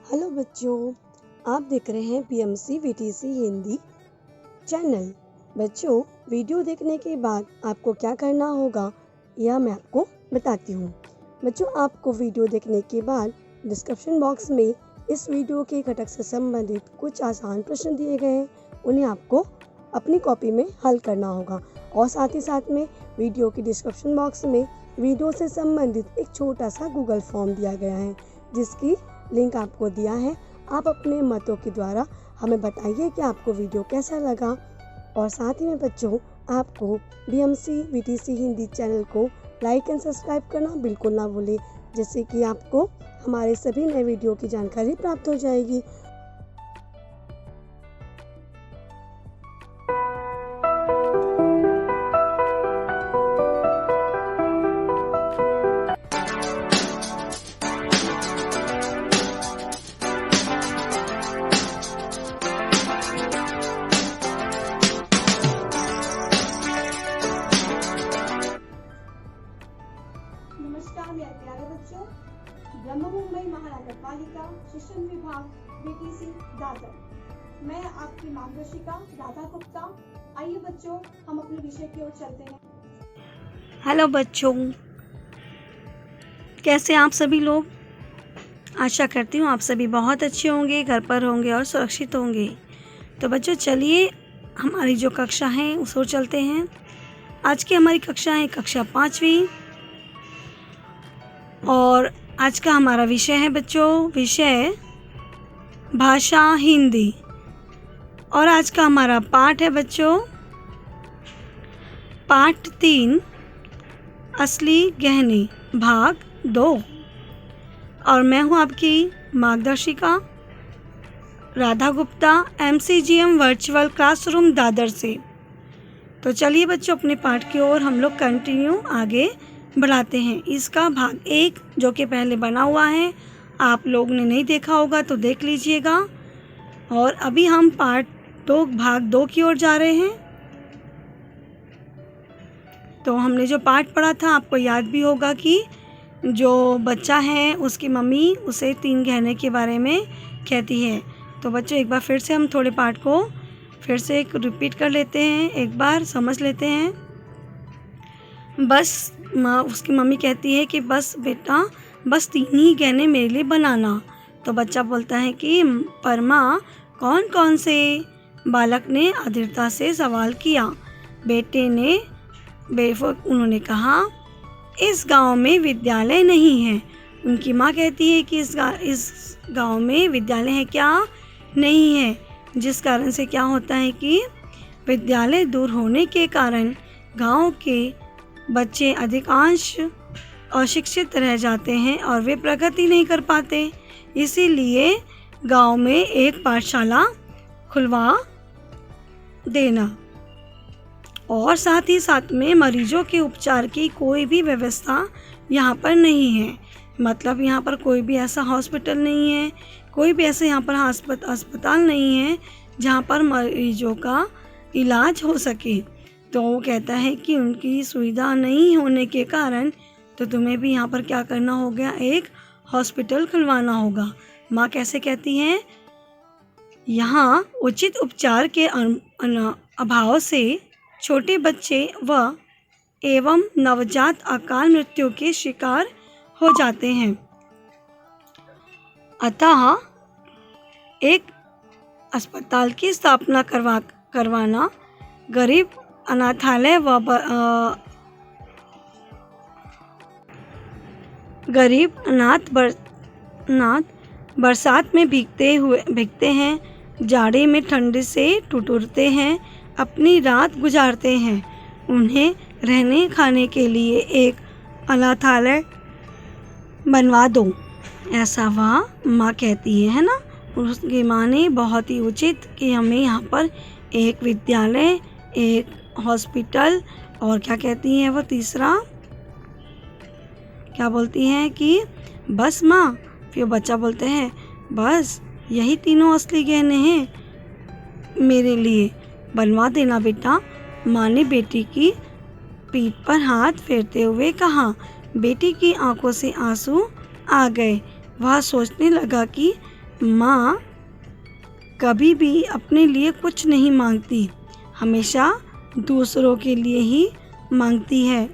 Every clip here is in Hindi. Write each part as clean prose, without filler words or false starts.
हेलो बच्चों, आप देख रहे हैं पीएमसी वीटीसी हिंदी चैनल। बच्चों, वीडियो देखने के बाद आपको क्या करना होगा यह मैं आपको बताती हूँ। बच्चों, आपको वीडियो देखने के बाद डिस्क्रिप्शन बॉक्स में इस वीडियो के घटक से संबंधित कुछ आसान प्रश्न दिए गए हैं, उन्हें आपको अपनी कॉपी में हल करना होगा। और साथ ही साथ में वीडियो के डिस्क्रिप्शन बॉक्स में वीडियो से संबंधित एक छोटा सा गूगल फॉर्म दिया गया है, जिसकी लिंक आपको दिया है। आप अपने मतों के द्वारा हमें बताइए कि आपको वीडियो कैसा लगा। और साथ ही में बच्चों, आपको बीएमसी वीटीसी हिंदी चैनल को लाइक एंड सब्सक्राइब करना बिल्कुल ना भूलें, जिससे कि आपको हमारे सभी नए वीडियो की जानकारी प्राप्त हो जाएगी। नमस्कार मेरे प्यारे बच्चों, ब्रह्म मुंबई महानगर पालिका शिक्षण विभाग बीटीसी दादर, मैं आपकी मार्गदर्शिका राधा गुप्ता। आइए बच्चों, हम अपने विषय की ओर चलते हैं। हेलो बच्चों, कैसे आप सभी लोग? आशा करती हूँ आप सभी बहुत अच्छे होंगे, घर पर होंगे और सुरक्षित होंगे। तो बच्चों, चलिए हमारी जो कक्षा है उस ओर चलते हैं। आज की हमारी कक्षा है कक्षा 5वीं और आज का हमारा विषय है बच्चों, विषय भाषा हिंदी। और आज का हमारा पाठ है बच्चों, पाठ 3 असली गहने भाग 2। और मैं हूँ आपकी मार्गदर्शिका Radha Gupta, MCGM virtual classroom Dadar से। तो चलिए बच्चों, अपने पाठ की ओर हम लोग कंटिन्यू आगे बढ़ाते हैं। इसका भाग 1 जो कि पहले बना हुआ है, आप लोग ने नहीं देखा होगा तो देख लीजिएगा। और अभी हम पार्ट 2 भाग 2 की ओर जा रहे हैं। तो हमने जो पाठ पढ़ा था आपको याद भी होगा कि जो बच्चा है उसकी मम्मी उसे 3 गहने के बारे में कहती है। तो बच्चों, एक बार फिर से हम थोड़े पाठ को फिर से एक रिपीट कर लेते हैं, एक बार समझ लेते हैं। बस उसकी मम्मी कहती है कि बस बेटा, बस 3 ही गहने मेरे लिए बनाना। तो बच्चा बोलता है कि पर माँ, कौन कौन से? बालक ने आधीरता से सवाल किया। बेटे ने उन्होंने कहा, इस गांव में विद्यालय नहीं है। उनकी माँ कहती है कि इस गांव में विद्यालय है क्या? नहीं है। जिस कारण से क्या होता है कि विद्यालय दूर होने के कारण गांव के बच्चे अधिकांश अशिक्षित रह जाते हैं और वे प्रगति नहीं कर पाते। इसीलिए गांव में एक पाठशाला खुलवा देना। और साथ ही साथ में मरीजों के उपचार की कोई भी व्यवस्था यहाँ पर नहीं है। मतलब यहाँ पर कोई भी ऐसा हॉस्पिटल नहीं है, कोई भी ऐसा यहाँ पर अस्पताल नहीं है जहाँ पर मरीजों का इलाज हो सके। तो वो कहता है कि उनकी सुविधा नहीं होने के कारण तो तुम्हें भी यहाँ पर क्या करना हो गया, एक हॉस्पिटल खुलवाना होगा। माँ कैसे कहती हैं, यहाँ उचित उपचार के अभाव से छोटे बच्चे व एवं नवजात अकाल मृत्यु के शिकार हो जाते हैं। अतः एक अस्पताल की स्थापना करवाना गरीब अनाथालय व गरीब अनाथ बरसात में भीगते हैं, जाड़े में ठंड से ठिठुरते हैं, अपनी रात गुजारते हैं। उन्हें रहने खाने के लिए एक अनाथालय बनवा दो, ऐसा वह माँ कहती है ना। उसकी माँ ने बहुत ही उचित कि हमें यहाँ पर एक विद्यालय, एक हॉस्पिटल और क्या कहती हैं वो तीसरा, क्या बोलती हैं कि बस माँ। फिर बच्चा बोलते हैं, बस यही तीनों असली गहने हैं मेरे लिए, बनवा देना बेटा। माँ ने बेटी की पीठ पर हाथ फेरते हुए कहा। बेटी की आंखों से आंसू आ गए। वह सोचने लगा कि माँ कभी भी अपने लिए कुछ नहीं मांगती, हमेशा दूसरों के लिए ही मांगती है।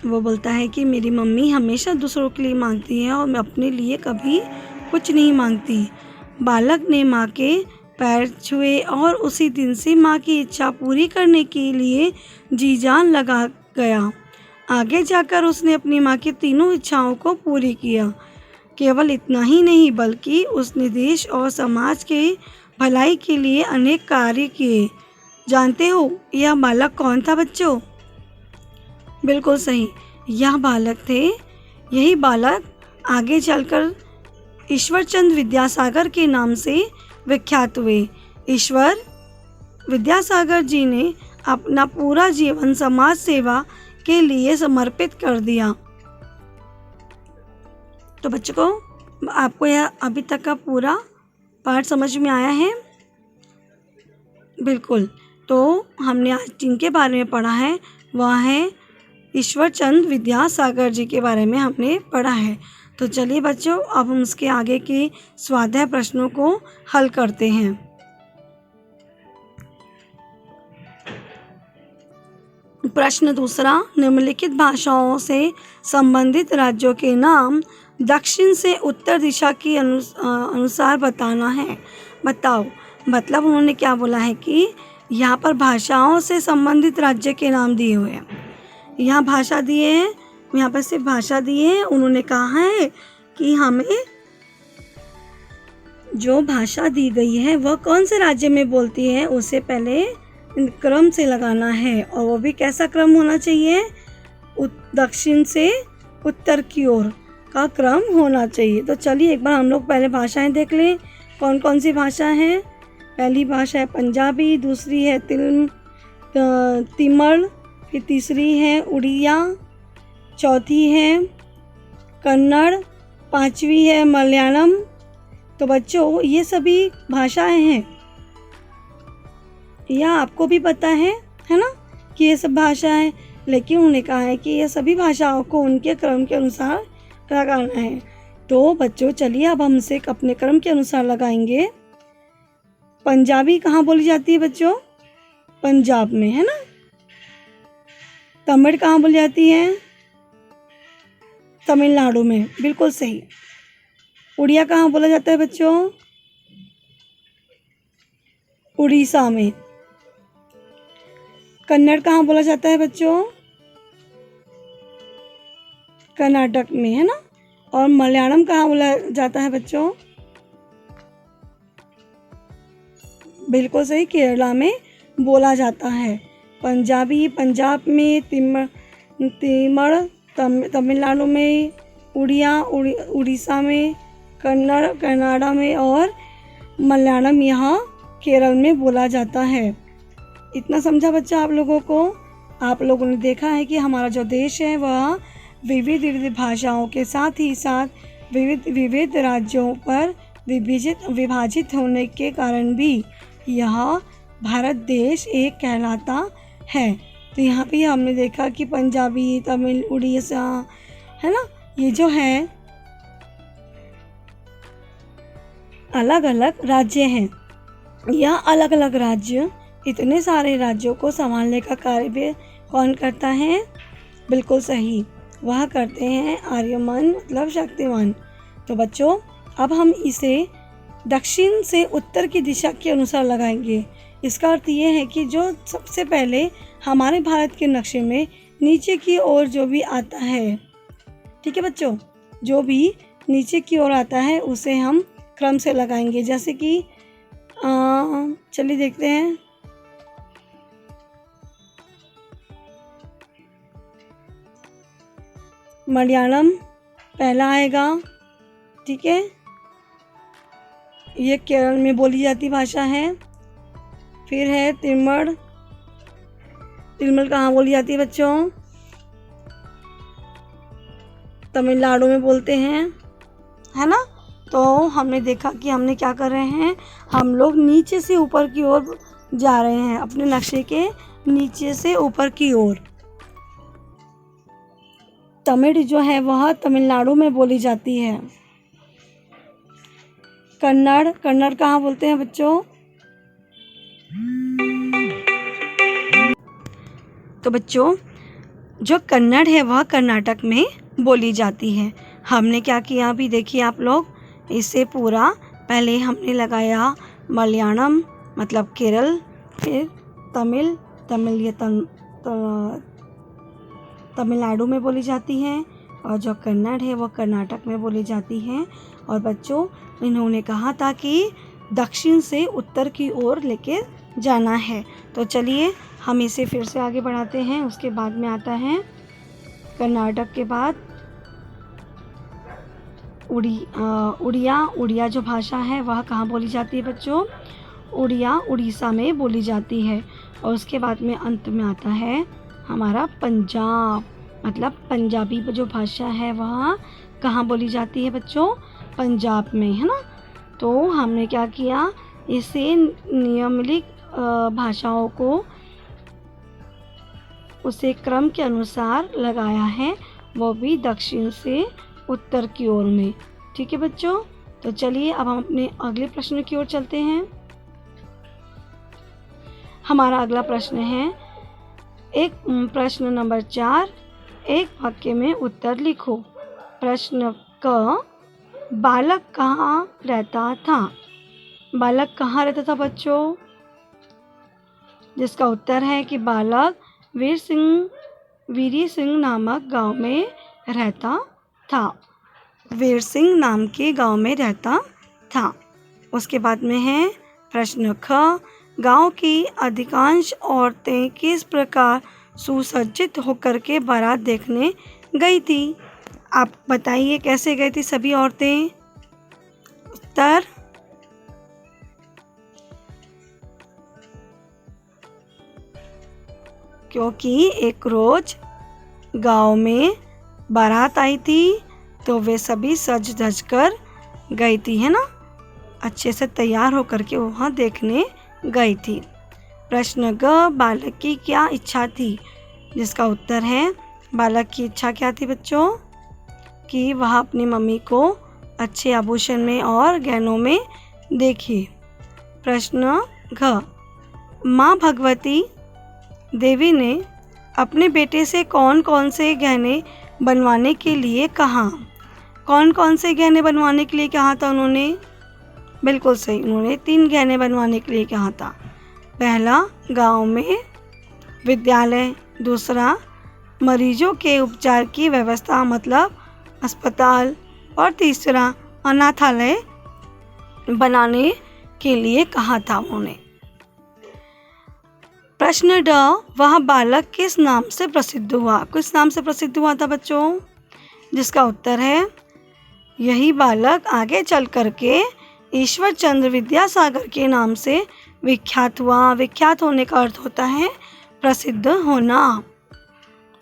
वो बोलता है कि मेरी मम्मी हमेशा दूसरों के लिए मांगती है और मैं अपने लिए कभी कुछ नहीं मांगती। बालक ने माँ के पैर छुए और उसी दिन से माँ की इच्छा पूरी करने के लिए जी जान लगा गया। आगे जाकर उसने अपनी माँ की तीनों इच्छाओं को पूरी किया। केवल इतना ही नहीं बल्कि उसने देश और समाज के भलाई के लिए अनेक कार्य किए। जानते हो यह बालक कौन था बच्चों? बिल्कुल सही, यह बालक थे। यही बालक आगे चलकर ईश्वरचंद विद्यासागर के नाम से विख्यात हुए। ईश्वर विद्यासागर जी ने अपना पूरा जीवन समाज सेवा के लिए समर्पित कर दिया। तो बच्चों को आपको यह अभी तक का पूरा पाठ समझ में आया है? बिल्कुल। तो हमने आज जिनके बारे में पढ़ा है वह है ईश्वरचंद विद्यासागर जी के बारे में हमने पढ़ा है। तो चलिए बच्चों, अब हम उसके आगे के स्वाध्याय प्रश्नों को हल करते हैं। प्रश्न दूसरा, निम्नलिखित भाषाओं से संबंधित राज्यों के नाम दक्षिण से उत्तर दिशा के अनुसार बताना है। बताओ, मतलब उन्होंने क्या बोला है कि यहाँ पर भाषाओं से संबंधित राज्य के नाम दिए हुए हैं। यहाँ भाषा दिए हैं, यहाँ पर सिर्फ भाषा दिए हैं। उन्होंने कहा है कि हमें जो भाषा दी गई है वह कौन से राज्य में बोलती है उसे पहले क्रम से लगाना है, और वो भी कैसा क्रम होना चाहिए? दक्षिण से उत्तर की ओर का क्रम होना चाहिए। तो चलिए एक बार हम लोग पहले भाषाएं देख लें, कौन कौन सी भाषा हैं। पहली भाषा है पंजाबी, दूसरी है तिमड़, फिर तीसरी है उड़िया, चौथी है कन्नड़, पांचवी है मलयालम। तो बच्चों ये सभी भाषाएं हैं, यह आपको भी पता है ना कि ये सब भाषाएं, लेकिन उन्होंने कहा है कि ये सभी भाषाओं को उनके क्रम के अनुसार लगाना है। तो बच्चों चलिए अब हम इसे अपने क्रम के अनुसार लगाएंगे। पंजाबी कहाँ बोली जाती है बच्चों? पंजाब में, है ना। तमिड़ कहाँ बोली जाती है? तमिलनाडु में, बिल्कुल सही। उड़िया कहाँ बोला जाता है बच्चों? उड़ीसा में। कन्नड़ कहाँ बोला जाता है बच्चों? कर्नाटक में, है ना। और मलयालम कहाँ बोला जाता है बच्चों? बिल्कुल सही, केरला में बोला जाता है। पंजाबी पंजाब में, तिमड़ तमिलनाडु में, उड़िया उड़ीसा में, कन्नड़ कनाडा में और मलयालम यहाँ केरल में बोला जाता है। इतना समझा बच्चा आप लोगों को? आप लोगों ने देखा है कि हमारा जो देश है वह विविध भाषाओं के साथ ही साथ विविध राज्यों पर विभाजित होने के कारण भी यह भारत देश एक कहलाता है। तो यहाँ पे हमने देखा कि पंजाबी, तमिल, उड़ीसा, है ना, ये जो है अलग अलग राज्य हैं। यह अलग अलग राज्य, इतने सारे राज्यों को संभालने का कार्य भी कौन करता है? बिल्कुल सही, वह करते हैं आर्यमन, मतलब शक्तिमान। तो बच्चों अब हम इसे दक्षिण से उत्तर की दिशा के अनुसार लगाएंगे। इसका अर्थ ये है कि जो सबसे पहले हमारे भारत के नक्शे में नीचे की ओर जो भी आता है, ठीक है बच्चों, जो भी नीचे की ओर आता है उसे हम क्रम से लगाएंगे। जैसे कि चलिए देखते हैं। मलयालम पहला आएगा, ठीक है, ये केरल में बोली जाती भाषा है। फिर है तिमड़, तिमड़ कहाँ बोली जाती है बच्चों? तमिलनाडु में बोलते हैं, है ना। तो हमने देखा कि हमने क्या कर रहे हैं, हम लोग नीचे से ऊपर की ओर जा रहे हैं, अपने नक्शे के नीचे से ऊपर की ओर। तमिड़ जो है वह तमिलनाडु में बोली जाती है। कन्नड़, कन्नड़ कहाँ बोलते हैं बच्चों? तो बच्चों जो कन्नड़ है वह कर्नाटक में बोली जाती है। हमने क्या किया अभी देखिए आप लोग, इसे पूरा पहले हमने लगाया मलयालम मतलब केरल, फिर तमिल, तमिल ये तमिलनाडु में बोली जाती है, और जो कन्नड़ है वो कर्नाटक में बोली जाती है। और बच्चों इन्होंने कहा था कि दक्षिण से उत्तर की ओर लेके जाना है। तो चलिए हम इसे फिर से आगे बढ़ाते हैं। उसके बाद में आता है कर्नाटक के बाद उड़िया जो भाषा है वह कहाँ बोली जाती है बच्चों? उड़िया उड़ीसा में बोली जाती है। और उसके बाद में अंत में आता है हमारा पंजाब, मतलब पंजाबी जो भाषा है वह कहाँ बोली जाती है बच्चों? पंजाब में, है ना। तो हमने क्या किया, इसे निम्नलिखित भाषाओं को उसे क्रम के अनुसार लगाया है, वो भी दक्षिण से उत्तर की ओर में। ठीक है बच्चों, तो चलिए अब हम अपने अगले प्रश्न की ओर चलते हैं। हमारा अगला प्रश्न है प्रश्न नंबर 4, एक वाक्य में उत्तर लिखो। प्रश्न क, बालक कहाँ रहता था? बालक कहाँ रहता था बच्चों? जिसका उत्तर है कि बालक वीरी सिंह नामक गांव में रहता था। वीर सिंह नाम के गांव में रहता था। उसके बाद में है प्रश्न ख, गांव की अधिकांश औरतें किस प्रकार सुसज्जित होकर के बारात देखने गई थी? आप बताइए कैसे गई थी सभी औरतें? उत्तर क्योंकि एक रोज गांव में बारात आई थी तो वे सभी सज धज कर गई थी, है ना, अच्छे से तैयार होकर के वहाँ देखने गई थी। प्रश्न ग, बालक की क्या इच्छा थी? जिसका उत्तर है बालक की इच्छा क्या थी बच्चों? कि वह अपनी मम्मी को अच्छे आभूषण में और गहनों में देखे। प्रश्न घ, माँ भगवती देवी ने अपने बेटे से कौन कौन से गहने बनवाने के लिए कहा? कौन कौन से गहने बनवाने के लिए कहा था उन्होंने? बिल्कुल सही, उन्होंने 3 गहने बनवाने के लिए कहा था। पहला गांव में विद्यालय, दूसरा मरीजों के उपचार की व्यवस्था मतलब अस्पताल, और तीसरा अनाथालय बनाने के लिए कहा था उन्होंने। प्रश्न ड, वह बालक किस नाम से प्रसिद्ध हुआ? किस नाम से प्रसिद्ध हुआ था बच्चों? जिसका उत्तर है यही बालक आगे चल करके ईश्वर चंद्र विद्यासागर के नाम से विख्यात हुआ। विख्यात होने का अर्थ होता है प्रसिद्ध होना।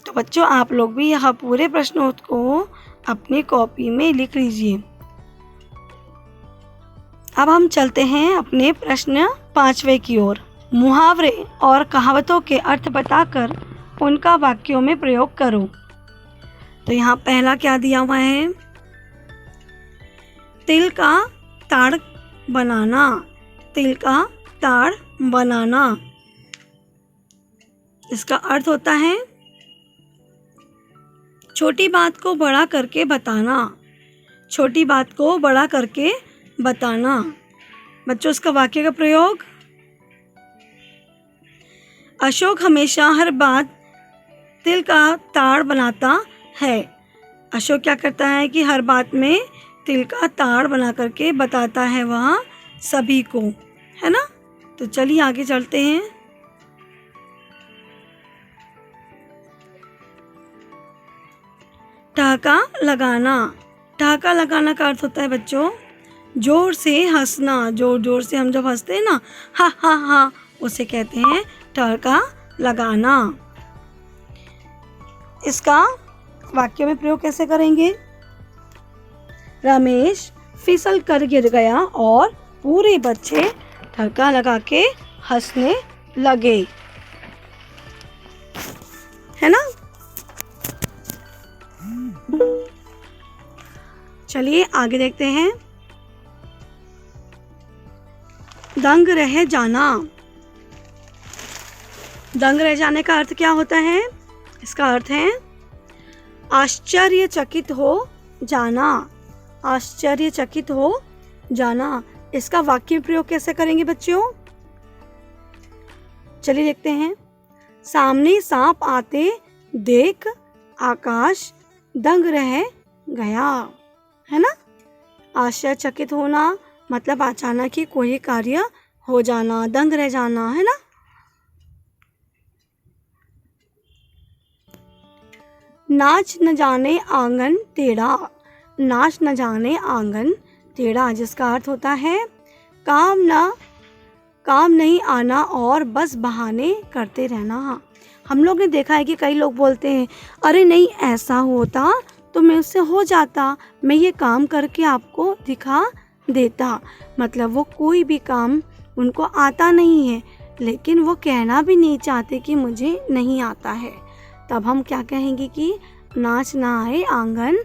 तो बच्चों आप लोग भी यह पूरे प्रश्नों को अपनी कॉपी में लिख लीजिए। अब हम चलते हैं अपने प्रश्न 5वें की ओर। मुहावरे और कहावतों के अर्थ बताकर उनका वाक्यों में प्रयोग करो। तो यहाँ पहला क्या दिया हुआ है? तिल का ताड़ बनाना। तिल का ताड़ बनाना, इसका अर्थ होता है छोटी बात को बड़ा करके बताना। छोटी बात को बड़ा करके बताना। बच्चों इसका वाक्य का प्रयोग, अशोक हमेशा हर बात तिल का ताड़ बनाता है। अशोक क्या करता है कि हर बात में तिल का ताड़ बना करके बताता है वह सभी को, है ना। तो चलिए आगे चलते हैं। ठहाका लगाना। ठहाका लगाना का अर्थ होता है बच्चों जोर से हंसना। जोर जोर से हम जब हंसते हैं ना, हा हा हा, उसे कहते हैं ठहाका लगाना। इसका वाक्य में प्रयोग कैसे करेंगे? रमेश फिसल कर गिर गया और पूरे बच्चे ठहाका लगा के हंसने लगे, है ना। चलिए आगे देखते हैं। दंग रह जाना। दंग रह जाने का अर्थ क्या होता है? इसका अर्थ है आश्चर्यचकित हो जाना। आश्चर्यचकित हो जाना। इसका वाक्य प्रयोग कैसे करेंगे बच्चों? चलिए देखते हैं। सामने सांप आते देख आकाश दंग रह गया, है ना। आश्चर्यचकित होना मतलब अचानक ही कोई कार्य हो जाना, दंग रह जाना, है ना। नाच न जाने आंगन टेढ़ा। नाच न जाने आंगन टेढ़ा जिसका अर्थ होता है काम नहीं आना और बस बहाने करते रहना। हम लोग ने देखा है कि कई लोग बोलते हैं अरे नहीं ऐसा होता तो मैं उससे हो जाता, मैं ये काम करके आपको दिखा देता। मतलब वो कोई भी काम उनको आता नहीं है, लेकिन वो कहना भी नहीं चाहते कि मुझे नहीं आता है। तब हम क्या कहेंगे कि नाच ना आए आंगन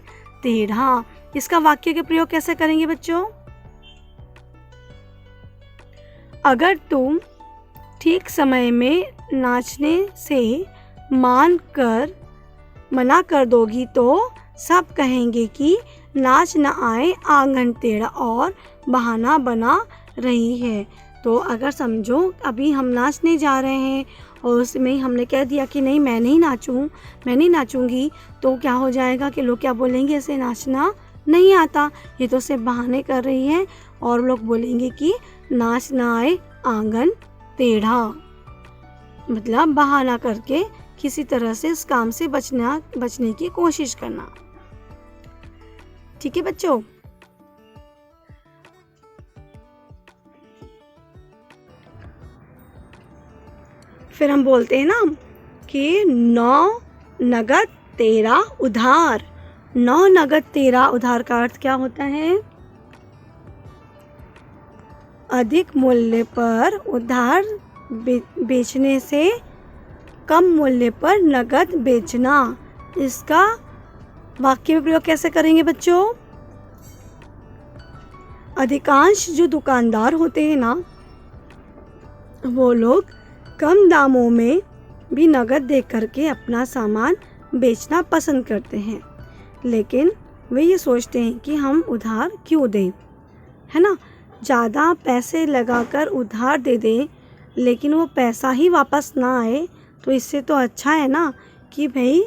टेढ़ा। इसका वाक्य के प्रयोग कैसे करेंगे बच्चों? अगर तुम ठीक समय में नाचने से मना कर दोगी तो सब कहेंगे कि नाच न आए आंगन टेढ़ा और बहाना बना रही है। तो अगर समझो अभी हम नाचने जा रहे हैं और उसमें हमने कह दिया कि नहीं मैं नहीं नाचूंगी, तो क्या हो जाएगा कि लोग क्या बोलेंगे इसे नाचना नहीं आता, ये तो सिर्फ बहाने कर रही है। और लोग बोलेंगे कि नाच ना आए आंगन टेढ़ा, मतलब बहाना करके किसी तरह से इस काम से बचने की कोशिश करना। ठीक है बच्चों। फिर हम बोलते हैं ना कि 9 नगद 13 उधार। 9 नगद 13 उधार का अर्थ क्या होता है? अधिक मूल्य पर उधार बेचने से कम मूल्य पर नगद बेचना। इसका वाक्य प्रयोग कैसे करेंगे बच्चों? अधिकांश जो दुकानदार होते हैं ना, वो लोग कम दामों में भी नगद दे करके अपना सामान बेचना पसंद करते हैं, लेकिन वे ये सोचते हैं कि हम उधार क्यों दें, है ना। ज़्यादा पैसे लगाकर उधार दे दें लेकिन वो पैसा ही वापस ना आए, तो इससे तो अच्छा है ना कि भाई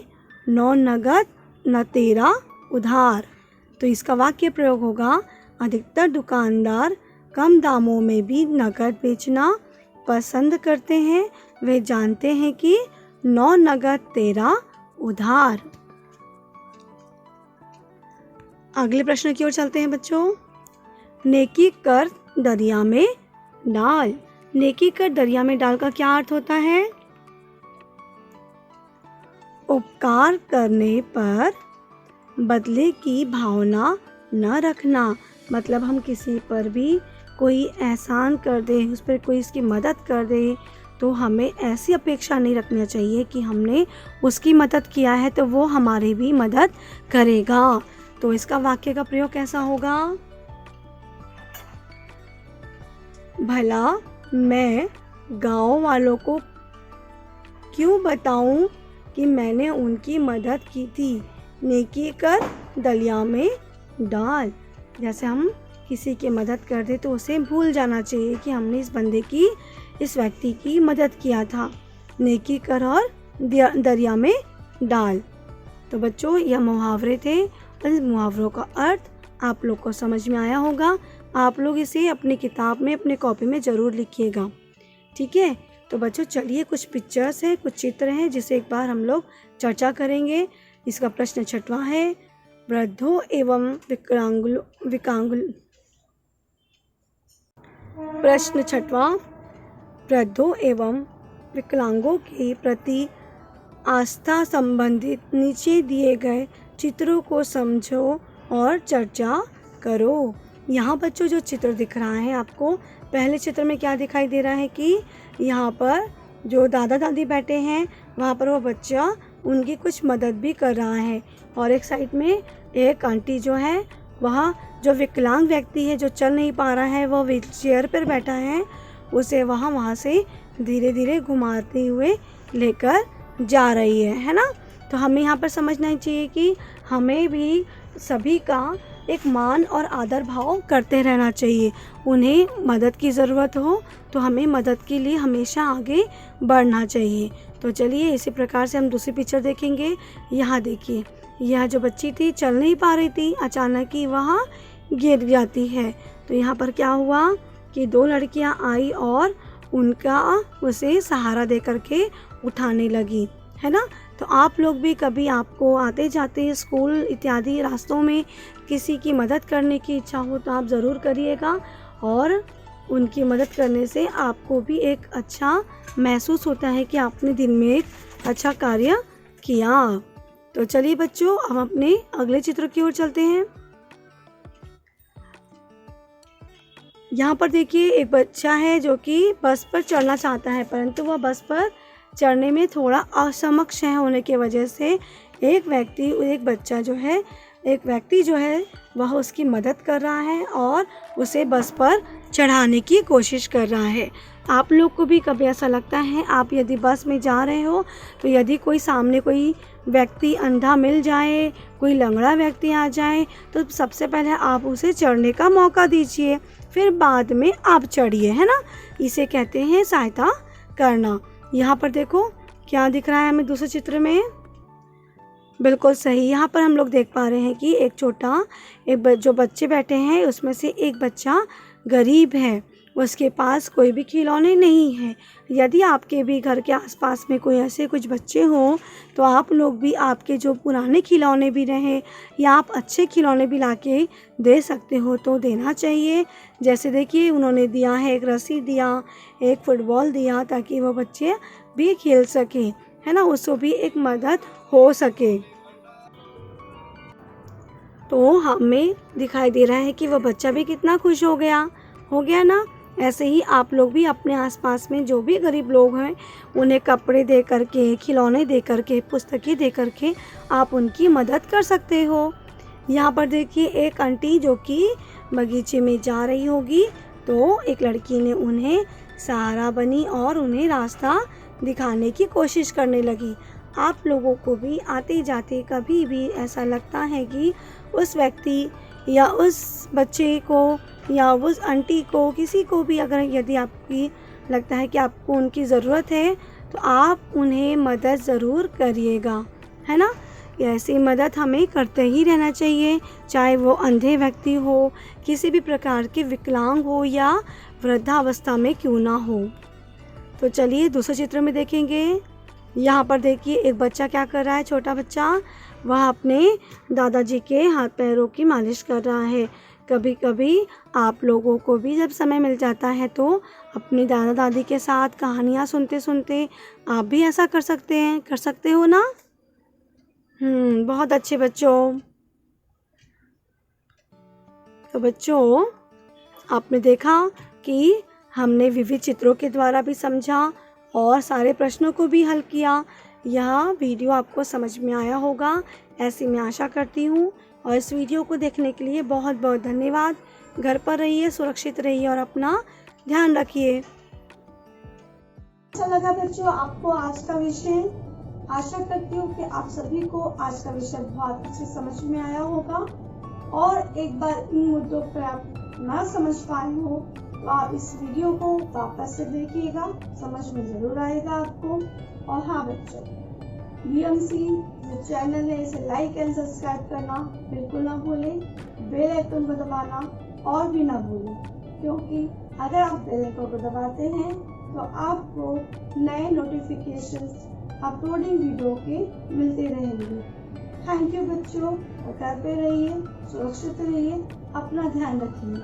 9 नगद न 13 उधार। तो इसका वाक्य प्रयोग होगा अधिकतर दुकानदार कम दामों में भी नगद बेचना पसंद करते हैं। वे जानते हैं कि 9 नगद 13 उधार। अगले प्रश्न की ओर चलते हैं बच्चों। नेकी कर दरिया में डाल। नेकी कर दरिया में डाल का क्या अर्थ होता है? उपकार करने पर बदले की भावना न रखना। मतलब हम किसी पर भी कोई एहसान कर दे, उस पर कोई इसकी मदद कर दे, तो हमें ऐसी अपेक्षा नहीं रखना चाहिए कि हमने उसकी मदद किया है तो वो हमारी भी मदद करेगा। तो इसका वाक्य का प्रयोग कैसा होगा? भला मैं गांव वालों को क्यों बताऊं कि मैंने उनकी मदद की थी। नेकी कर दरिया में डाल। जैसे हम किसी की मदद कर दे तो उसे भूल जाना चाहिए कि हमने इस व्यक्ति की मदद किया था। नेकी कर और दरिया में डाल। तो बच्चों यह मुहावरे थे और इस मुहावरों का अर्थ आप लोग को समझ में आया होगा। आप लोग इसे अपनी किताब में अपने कॉपी में ज़रूर लिखिएगा, ठीक है। तो बच्चों चलिए कुछ पिक्चर्स हैं, कुछ चित्र हैं जिसे एक बार हम लोग चर्चा करेंगे। इसका प्रश्न 6वां है, वृद्धों एवं प्रश्न 6वां, वृद्धों एवं विकलांगों के प्रति आस्था संबंधित नीचे दिए गए चित्रों को समझो और चर्चा करो। यहाँ बच्चों जो चित्र दिख रहा है आपको, पहले चित्र में क्या दिखाई दे रहा है कि यहाँ पर जो दादा दादी बैठे हैं वहाँ पर वो बच्चा उनकी कुछ मदद भी कर रहा है, और एक साइड में एक आंटी जो है वह जो विकलांग व्यक्ति है, जो चल नहीं पा रहा है, वह व्हील चेयर पर बैठा है, उसे वहाँ से धीरे धीरे घुमाते हुए लेकर जा रही है ना। तो हमें यहाँ पर समझना चाहिए कि हमें भी सभी का एक मान और आदर भाव करते रहना चाहिए। उन्हें मदद की ज़रूरत हो तो हमें मदद के लिए हमेशा आगे बढ़ना चाहिए। तो चलिए इसी प्रकार से हम दूसरी पिक्चर देखेंगे। यहाँ देखिए, यह जो बच्ची थी चल नहीं पा रही थी, अचानक ही वह गिर जाती है। तो यहाँ पर क्या हुआ कि दो लड़कियाँ आई और उनका उसे सहारा दे करके उठाने लगी, है ना। तो आप लोग भी कभी आपको आते जाते स्कूल इत्यादि रास्तों में किसी की मदद करने की इच्छा हो तो आप ज़रूर करिएगा, और उनकी मदद करने से आपको भी एक अच्छा महसूस होता है कि आपने दिन में एक अच्छा कार्य किया। तो चलिए बच्चों, हम अपने अगले चित्र की ओर चलते हैं। यहाँ पर देखिए, एक बच्चा है जो कि बस पर चढ़ना चाहता है, परंतु वह बस पर चढ़ने में थोड़ा असमक्ष होने की वजह से एक व्यक्ति जो है वह उसकी मदद कर रहा है और उसे बस पर चढ़ाने की कोशिश कर रहा है। आप लोग को भी कभी ऐसा लगता है, आप यदि बस में जा रहे हो तो यदि कोई सामने कोई व्यक्ति अंधा मिल जाए, कोई लंगड़ा व्यक्ति आ जाए, तो सबसे पहले आप उसे चढ़ने का मौका दीजिए, फिर बाद में आप चढ़िए, है ना। इसे कहते हैं सहायता करना। यहाँ पर देखो क्या दिख रहा है हमें दूसरे चित्र में, बिल्कुल सही। यहाँ पर हम लोग देख पा रहे हैं कि जो बच्चे बैठे हैं उसमें से एक बच्चा गरीब है, उसके पास कोई भी खिलौने नहीं है। यदि आपके भी घर के आसपास में कोई ऐसे कुछ बच्चे हों तो आप लोग भी आपके जो पुराने खिलौने भी रहें या आप अच्छे खिलौने भी लाके दे सकते हो तो देना चाहिए। जैसे देखिए, उन्होंने दिया है, एक रस्सी दिया, एक फुटबॉल दिया, ताकि वो बच्चे भी खेल सके, है ना, उसको भी एक मदद हो सके। तो हमें दिखाई दे रहा है कि वह बच्चा भी कितना खुश हो गया ना। ऐसे ही आप लोग भी अपने आसपास में जो भी गरीब लोग हैं उन्हें कपड़े दे करके, खिलौने दे करके, पुस्तकें दे करके आप उनकी मदद कर सकते हो। यहाँ पर देखिए, एक आंटी जो कि बगीचे में जा रही होगी, तो एक लड़की ने उन्हें सहारा बनी और उन्हें रास्ता दिखाने की कोशिश करने लगी। आप लोगों को भी आते जाते कभी भी ऐसा लगता है कि उस व्यक्ति या उस बच्चे को या उस आंटी को, किसी को भी अगर यदि आपकी लगता है कि आपको उनकी ज़रूरत है तो आप उन्हें मदद ज़रूर करिएगा, है ना। ऐसी मदद हमें करते ही रहना चाहिए, चाहे वो अंधे व्यक्ति हो, किसी भी प्रकार के विकलांग हो या वृद्धावस्था में क्यों ना हो। तो चलिए दूसरे चित्र में देखेंगे। यहाँ पर देखिए, एक बच्चा क्या कर रहा है, छोटा बच्चा, वह अपने दादाजी के हाथ पैरों की मालिश कर रहा है। कभी कभी आप लोगों को भी जब समय मिल जाता है तो अपनी दादा दादी के साथ कहानियाँ सुनते सुनते आप भी ऐसा कर सकते हो ना। बहुत अच्छे बच्चों। तो बच्चों, आपने देखा कि हमने विविध चित्रों के द्वारा भी समझा और सारे प्रश्नों को भी हल किया। यह वीडियो आपको समझ में आया होगा, ऐसी मैं आशा करती हूँ। और इस वीडियो को देखने के लिए बहुत बहुत धन्यवाद। घर पर रहिए, सुरक्षित रहिए और अपना ध्यान रखिए। अच्छा लगा बच्चों आपको आज का विषय। आशा करती हूँ कि आप सभी को आज का विषय बहुत अच्छे समझ में आया होगा, और एक बार इन मुद्दों पर आप ना समझ पाए हो तो आप इस वीडियो को वापस से देखिएगा, समझ में जरूर आएगा आपको। और हाँ बच्चों, BMC जो चैनल है इसे लाइक एंड सब्सक्राइब करना बिल्कुल ना भूलें, बेल आइकन को दबाना और भी ना भूलें, क्योंकि अगर आप बेल आइकन को दबाते हैं तो आपको नए नोटिफिकेशंस अपलोडिंग वीडियो के मिलते रहेंगे। थैंक यू बच्चों, और घर पे रहिए, सुरक्षित रहिए, अपना ध्यान रखिए।